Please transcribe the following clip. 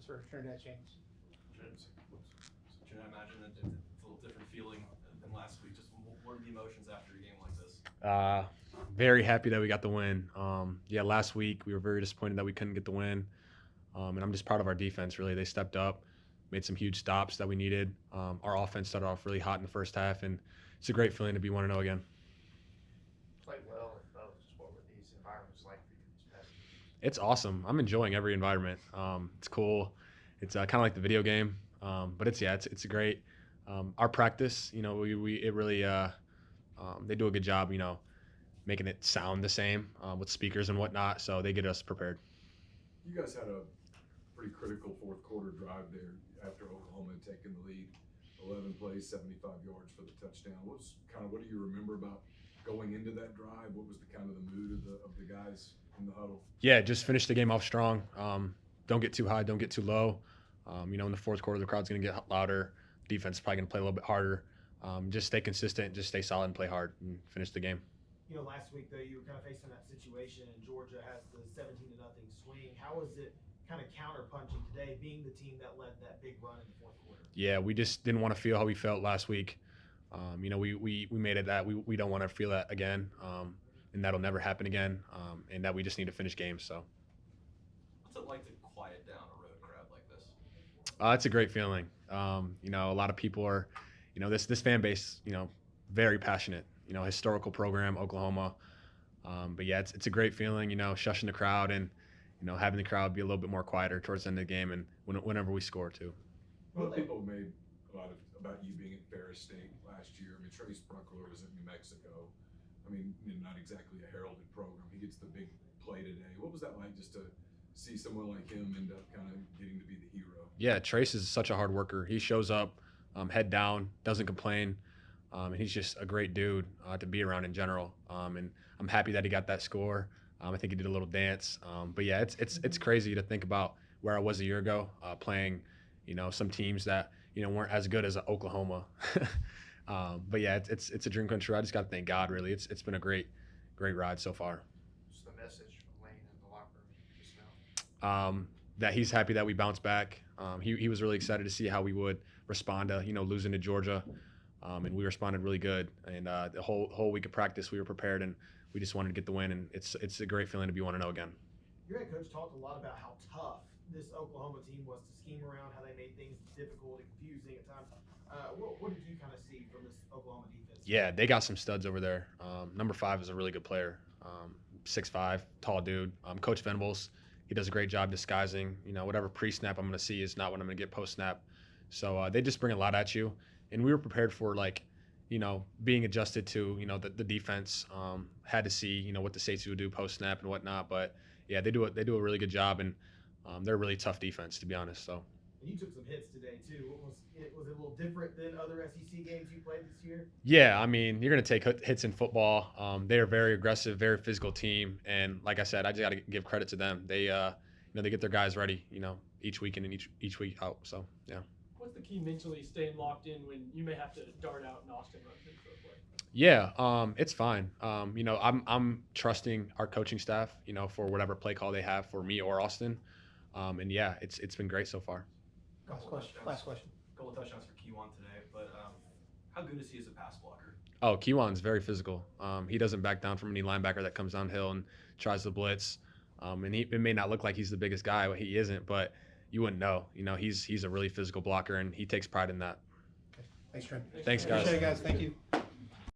for Trinidad Chambliss. I imagine that it's a little different feeling than last week. Just what are the emotions after a game like this? Very happy that we got the win. Yeah, last week we were very disappointed that we couldn't get the win. And I'm just proud of our defense, really. They stepped up, made some huge stops that we needed. Our offense started off really hot in the first half, and it's a great feeling to be 1-0 again. Played well in both. What were these environments like for you this past week? It's awesome. I'm enjoying every environment. It's cool. It's kind of like the video game, but it's a great. Our practice, it really they do a good job, making it sound the same with speakers and whatnot. So they get us prepared. You guys had a pretty critical fourth quarter drive there after Oklahoma had taken the lead. 11 plays, 75 yards for the touchdown. What do you remember about going into that drive? What was the mood of the guys in the huddle? Yeah, just finish the game off strong. Don't get too high, don't get too low. In the fourth quarter, the crowd's going to get louder. Defense is probably going to play a little bit harder. Just stay consistent, just stay solid and play hard and finish the game. Last week, though, you were kind of facing that situation, and Georgia has the 17-0 swing. How was it kind of counter-punching today, being the team that led that big run in the fourth quarter? Yeah, we just didn't want to feel how we felt last week. We made it that we don't want to feel that again, and that'll never happen again, and that we just need to finish games. So. What's it like to quiet down a road crowd like this? It's a great feeling. A lot of people are, this fan base, very passionate. Historical program, Oklahoma. But yeah, it's a great feeling. Shushing the crowd and having the crowd be a little bit more quieter towards the end of the game and whenever we score too. A lot of people made a lot about you being at Ferris State last year. I mean, Trace Bruckler was at New Mexico. I mean, not exactly a heralded program. He gets the big play today. What was that like, just to see someone like him end up kind of getting to be the hero? Yeah, Trace is such a hard worker. He shows up, head down, doesn't complain, and he's just a great dude to be around in general. And I'm happy that he got that score. I think he did a little dance. But yeah, it's crazy to think about where I was a year ago, playing, some teams that weren't as good as Oklahoma. But yeah, it's a dream come true. I just got to thank God. Really, it's been a great ride so far. Just the message from Lane in the locker room just now. That he's happy that we bounced back. He was really excited to see how we would respond to losing to Georgia, and we responded really good. And the whole week of practice, we were prepared, and we just wanted to get the win. And it's a great feeling to be 1-0 again. Your head coach talked a lot about how tough this Oklahoma team was to scheme around, how they made things difficult and confusing at times. What did you kind of see from this Oklahoma defense? Yeah, they got some studs over there. Number 5 is a really good player. 6'5", tall dude. Coach Venables, he does a great job disguising. Whatever pre-snap I'm going to see is not what I'm going to get post-snap. So they just bring a lot at you. And we were prepared for, being adjusted to, the defense. Had to see, what the safety would do post-snap and whatnot. But, yeah, they do a really good job, and they're a really tough defense, to be honest. So. And you took some hits today, too. Was it a little different than other SEC games you played this year? Yeah, I mean, you're going to take hits in football. They are very aggressive, very physical team. And like I said, I just got to give credit to them. They, they get their guys ready, each week in and each week out. So, yeah. What's the key mentally staying locked in when you may have to dart out and Austin runs in for a play? Yeah, it's fine. I'm trusting our coaching staff, for whatever play call they have for me or Austin. And yeah, it's been great so far. Last question. Couple of touchdowns for Kewan today, but how good is he as a pass blocker? Oh, Kewan's very physical. He doesn't back down from any linebacker that comes downhill and tries to blitz. And it may not look like he's the biggest guy, but he isn't. But you wouldn't know. He's a really physical blocker, and he takes pride in that. Okay. Thanks, Trent. Thanks, guys. Appreciate it, guys. Thank you.